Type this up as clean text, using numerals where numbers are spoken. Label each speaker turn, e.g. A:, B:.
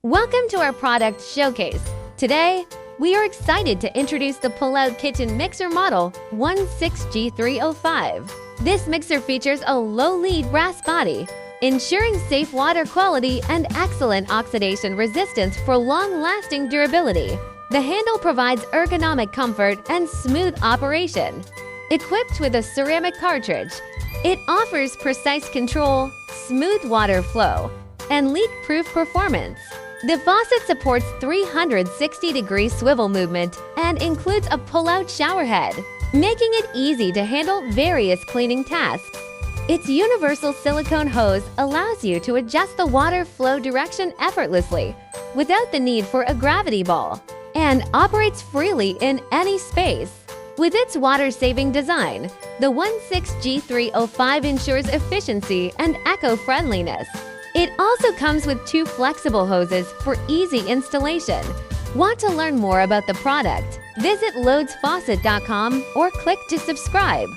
A: Welcome to our product showcase. Today, we are excited to introduce the pull-out kitchen mixer model 16G-305. This mixer features a low-lead brass body, ensuring safe water quality and excellent oxidation resistance for long-lasting durability. The handle provides ergonomic comfort and smooth operation. Equipped with a ceramic cartridge, it offers precise control, smooth water flow, and leak-proof performance. The faucet supports 360-degree swivel movement and includes a pull-out shower head, making it easy to handle various cleaning tasks. Its universal silicone hose allows you to adjust the water flow direction effortlessly without the need for a gravity ball, and operates freely in any space. With its water-saving design, the 16G-305 ensures efficiency and eco-friendliness. It also comes with two flexible hoses for easy installation. Want to learn more about the product? Visit loadsfaucet.com or click to subscribe.